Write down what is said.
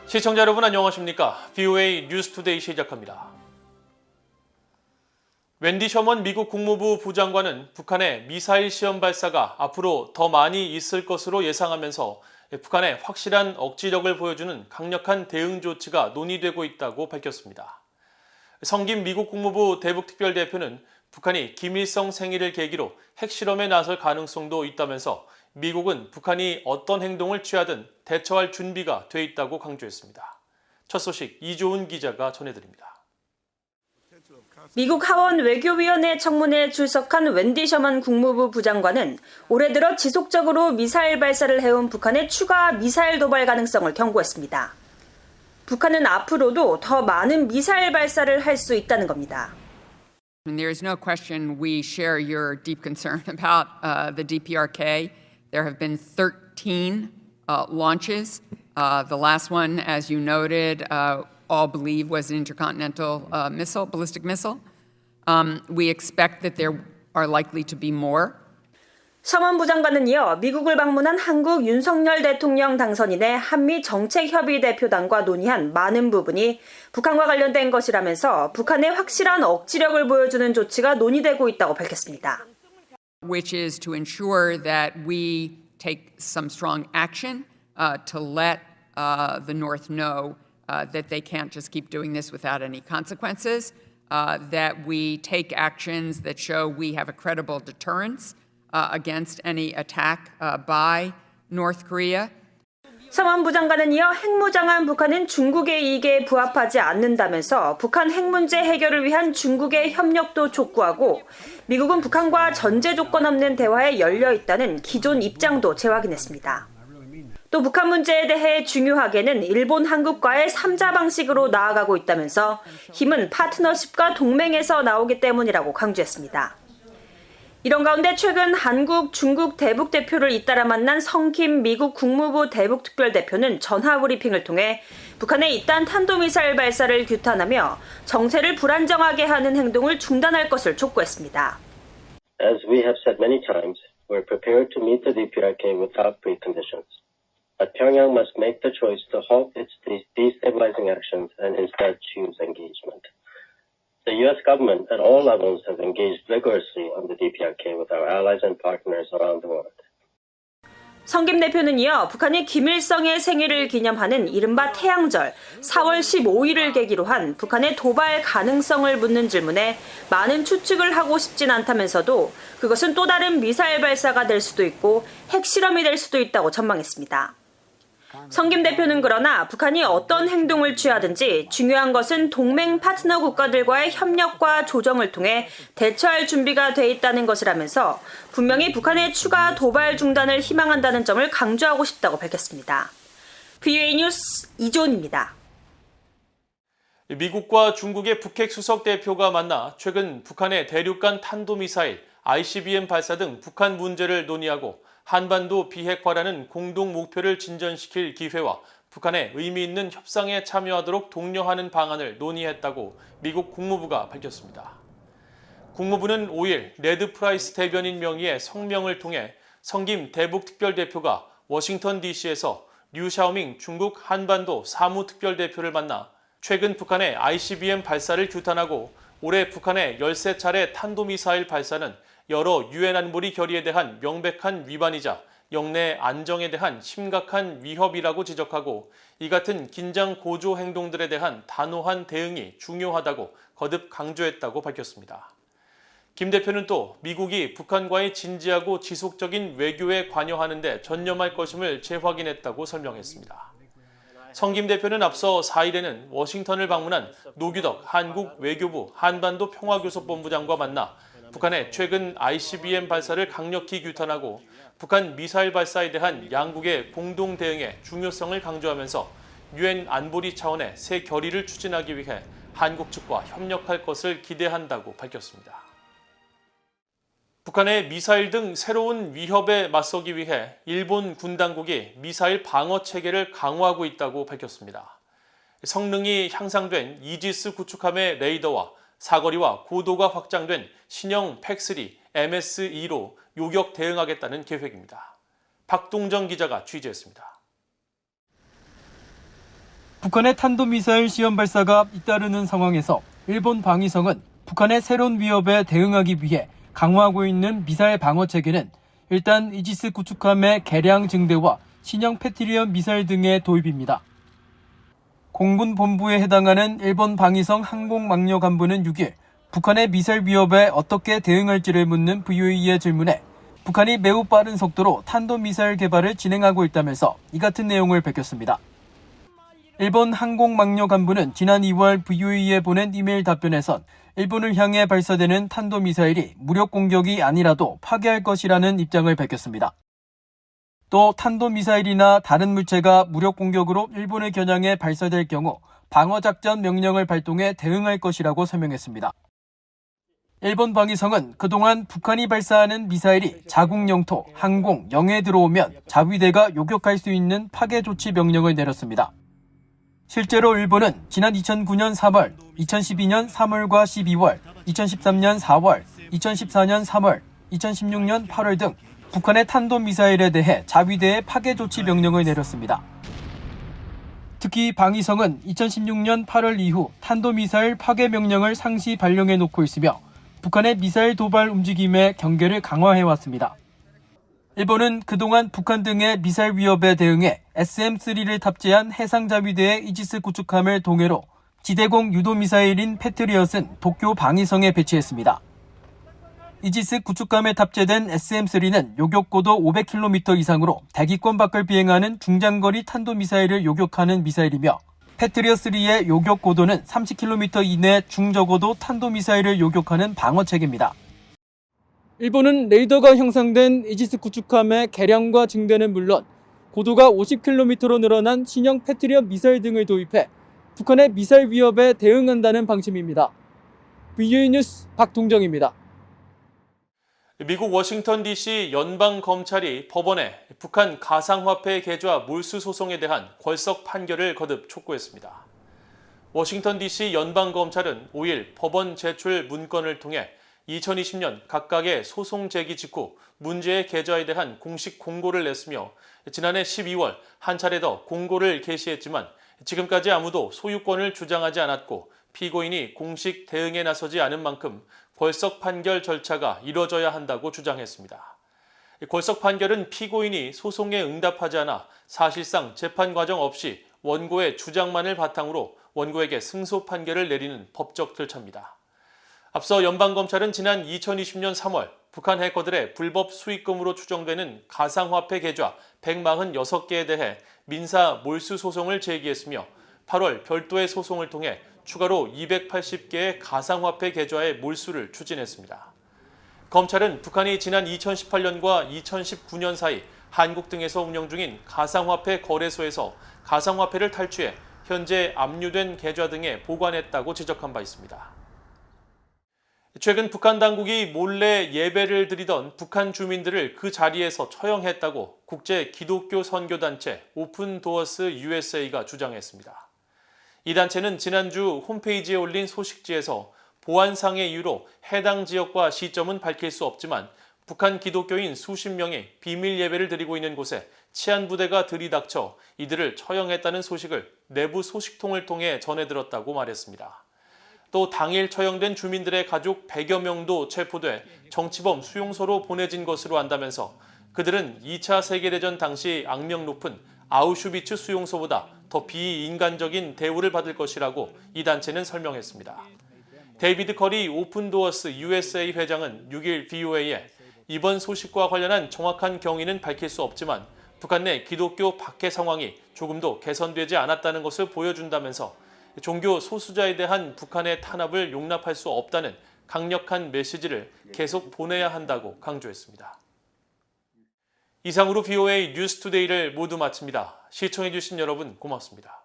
시청자 여러분 안녕하십니까? VOA 뉴스투데이 시작합니다. 웬디 셔먼 미국 국무부 부장관은 북한의 미사일 시험 발사가 앞으로 더 많이 있을 것으로 예상하면서 북한의 확실한 억지력을 보여주는 강력한 대응 조치가 논의되고 있다고 밝혔습니다. 성김 미국 국무부 대북특별대표는 북한이 김일성 생일을 계기로 핵실험에 나설 가능성도 있다면서 미국은 북한이 어떤 행동을 취하든 대처할 준비가 돼 있다고 강조했습니다. 첫 소식 이조은 기자가 전해드립니다. 미국 하원 외교위원회 청문회에 출석한 웬디 셔먼 국무부 부장관은 올해 들어 지속적으로 미사일 발사를 해온 북한의 추가 미사일 도발 가능성을 경고했습니다. 북한은 앞으로도 더 많은 미사일 발사를 할 수 있다는 겁니다. There is no question we share your deep concern about the DPRK. There have been 13 launches. The last one, as you noted, all believe was an intercontinental missile, ballistic missile. We expect that there are likely to be more. 셔먼 부장관은 이어 미국을 방문한 한국 윤석열 대통령 당선인의 한미 정책협의 대표단과 논의한 많은 부분이 북한과 관련된 것이라면서 북한의 확실한 억지력을 보여주는 조치가 논의되고 있다고 밝혔습니다. Which is to ensure that we take some strong action to let the North know that they can't just keep doing this without any consequences, that we take actions that show we have a credible deterrence against any attack by North Korea. 셔먼 부장관은 이어 핵무장한 북한은 중국의 이익에 부합하지 않는다면서 북한 핵 문제 해결을 위한 중국의 협력도 촉구하고 미국은 북한과 전제 조건 없는 대화에 열려 있다는 기존 입장도 재확인했습니다. 또 북한 문제에 대해 중요하게는 일본, 한국과의 3자 방식으로 나아가고 있다면서 힘은 파트너십과 동맹에서 나오기 때문이라고 강조했습니다. 이런 가운데 최근 한국, 중국 대북 대표를 잇따라 만난 성김 미국 국무부 대북특별대표는 전화 브리핑을 통해 북한의 이딴 탄도미사일 발사를 규탄하며 정세를 불안정하게 하는 행동을 중단할 것을 촉구했습니다. As we have said many times, we're prepared to meet the DPRK without preconditions. But Pyongyang must make the choice to halt its destabilizing actions and instead choose engagement. The U.S. government at all levels has engaged vigorously on the DPRK with our allies and partners around the world. 성김 대표는 이어 북한이 김일성의 생일을 기념하는 이른바 태양절 4월 15일을 계기로 한 북한의 도발 가능성을 묻는 질문에 많은 추측을 하고 싶진 않다면서도 그것은 또 다른 미사일 발사가 될 수도 있고 핵실험이 될 수도 있다고 전망했습니다. 성김 대표는 그러나 북한이 어떤 행동을 취하든지 중요한 것은 동맹 파트너 국가들과의 협력과 조정을 통해 대처할 준비가 돼 있다는 것이라면서 분명히 북한의 추가 도발 중단을 희망한다는 점을 강조하고 싶다고 밝혔습니다. VOA 뉴스 이조은입니다. 미국과 중국의 북핵 수석 대표가 만나 최근 북한의 대륙간 탄도미사일, ICBM 발사 등 북한 문제를 논의하고 한반도 비핵화라는 공동 목표를 진전시킬 기회와 북한의 의미 있는 협상에 참여하도록 독려하는 방안을 논의했다고 미국 국무부가 밝혔습니다. 국무부는 5일 레드 프라이스 대변인 명의의 성명을 통해 성김 대북특별대표가 워싱턴 DC에서 류 샤오밍 중국 한반도 사무특별대표를 만나 최근 북한의 ICBM 발사를 규탄하고 올해 북한의 13차례 탄도미사일 발사는 여러 유엔 안보리 결의에 대한 명백한 위반이자 영내 안정에 대한 심각한 위협이라고 지적하고 이 같은 긴장 고조 행동들에 대한 단호한 대응이 중요하다고 거듭 강조했다고 밝혔습니다. 김 대표는 또 미국이 북한과의 진지하고 지속적인 외교에 관여하는 데 전념할 것임을 재확인했다고 설명했습니다. 성김 대표는 앞서 4일에는 워싱턴을 방문한 노규덕 한국 외교부 한반도 평화교섭본부장과 만나 북한의 최근 ICBM 발사를 강력히 규탄하고 북한 미사일 발사에 대한 양국의 공동 대응의 중요성을 강조하면서 유엔 안보리 차원의 새 결의를 추진하기 위해 한국 측과 협력할 것을 기대한다고 밝혔습니다. 북한의 미사일 등 새로운 위협에 맞서기 위해 일본 군 당국이 미사일 방어 체계를 강화하고 있다고 밝혔습니다. 성능이 향상된 이지스 구축함의 레이더와 사거리와 고도가 확장된 신형 팩3 MS-2로 요격 대응하겠다는 계획입니다. 박동정 기자가 취재했습니다. 북한의 탄도미사일 시험 발사가 잇따르는 상황에서 일본 방위성은 북한의 새로운 위협에 대응하기 위해 강화하고 있는 미사일 방어 체계는 일단 이지스 구축함의 개량 증대와 신형 패트리엇 미사일 등의 도입입니다. 공군 본부에 해당하는 일본 방위성 항공망려 간부는 6일 북한의 미사일 위협에 어떻게 대응할지를 묻는 VOA의 질문에 북한이 매우 빠른 속도로 탄도미사일 개발을 진행하고 있다면서 이 같은 내용을 밝혔습니다. 일본 항공망려 간부는 지난 2월 VOA에 보낸 이메일 답변에선 일본을 향해 발사되는 탄도미사일이 무력 공격이 아니라도 파괴할 것이라는 입장을 밝혔습니다. 또 탄도미사일이나 다른 물체가 무력 공격으로 일본을 겨냥해 발사될 경우 방어작전 명령을 발동해 대응할 것이라고 설명했습니다. 일본 방위성은 그동안 북한이 발사하는 미사일이 자국 영토, 항공, 영해에 들어오면 자위대가 요격할 수 있는 파괴 조치 명령을 내렸습니다. 실제로 일본은 지난 2009년 3월, 2012년 3월과 12월, 2013년 4월, 2014년 3월, 2016년 8월 등 북한의 탄도미사일에 대해 자위대의 파괴 조치 명령을 내렸습니다. 특히 방위성은 2016년 8월 이후 탄도미사일 파괴 명령을 상시 발령해 놓고 있으며 북한의 미사일 도발 움직임에 경계를 강화해왔습니다. 일본은 그동안 북한 등의 미사일 위협에 대응해 SM-3를 탑재한 해상자위대의 이지스 구축함을 동해로 지대공 유도미사일인 패트리엇은 도쿄 방위성에 배치했습니다. 이지스 구축함에 탑재된 SM-3는 요격고도 500km 이상으로 대기권 밖을 비행하는 중장거리 탄도미사일을 요격하는 미사일이며 패트리엇3의 요격고도는 30km 이내 중저고도 탄도미사일을 요격하는 방어체계입니다. 일본은 레이더가 형성된 이지스 구축함의 개량과 증대는 물론 고도가 50km로 늘어난 신형 패트리엇 미사일 등을 도입해 북한의 미사일 위협에 대응한다는 방침입니다. VOA 뉴스 박동정입니다. 미국 워싱턴 DC 연방검찰이 법원에 북한 가상화폐 계좌 몰수 소송에 대한 궐석 판결을 거듭 촉구했습니다. 워싱턴 DC 연방검찰은 5일 법원 제출 문건을 통해 2020년 각각의 소송 제기 직후 문제의 계좌에 대한 공식 공고를 냈으며 지난해 12월 한 차례 더 공고를 게시했지만 지금까지 아무도 소유권을 주장하지 않았고 피고인이 공식 대응에 나서지 않은 만큼 궐석 판결 절차가 이뤄져야 한다고 주장했습니다. 궐석 판결은 피고인이 소송에 응답하지 않아 사실상 재판 과정 없이 원고의 주장만을 바탕으로 원고에게 승소 판결을 내리는 법적 절차입니다. 앞서 연방검찰은 지난 2020년 3월 북한 해커들의 불법 수익금으로 추정되는 가상화폐 계좌 146개에 대해 민사 몰수 소송을 제기했으며 8월 별도의 소송을 통해 추가로 280개의 가상화폐 계좌의 몰수를 추진했습니다. 검찰은 북한이 지난 2018년과 2019년 사이 한국 등에서 운영 중인 가상화폐 거래소에서 가상화폐를 탈취해 현재 압류된 계좌 등에 보관했다고 지적한 바 있습니다. 최근 북한 당국이 몰래 예배를 드리던 북한 주민들을 그 자리에서 처형했다고 국제 기독교 선교단체 오픈 도어스 USA가 주장했습니다. 이 단체는 지난주 홈페이지에 올린 소식지에서 보안상의 이유로 해당 지역과 시점은 밝힐 수 없지만 북한 기독교인 수십 명이 비밀 예배를 드리고 있는 곳에 치안부대가 들이닥쳐 이들을 처형했다는 소식을 내부 소식통을 통해 전해들었다고 말했습니다. 또 당일 처형된 주민들의 가족 100여 명도 체포돼 정치범 수용소로 보내진 것으로 안다면서 그들은 2차 세계대전 당시 악명 높은 아우슈비츠 수용소보다 더 비인간적인 대우를 받을 것이라고 이 단체는 설명했습니다. 데이비드 커리 오픈도어스 USA 회장은 6일 VOA에 이번 소식과 관련한 정확한 경위는 밝힐 수 없지만 북한 내 기독교 박해 상황이 조금도 개선되지 않았다는 것을 보여준다면서 종교 소수자에 대한 북한의 탄압을 용납할 수 없다는 강력한 메시지를 계속 보내야 한다고 강조했습니다. 이상으로 VOA 뉴스투데이를 모두 마칩니다. 시청해주신 여러분 고맙습니다.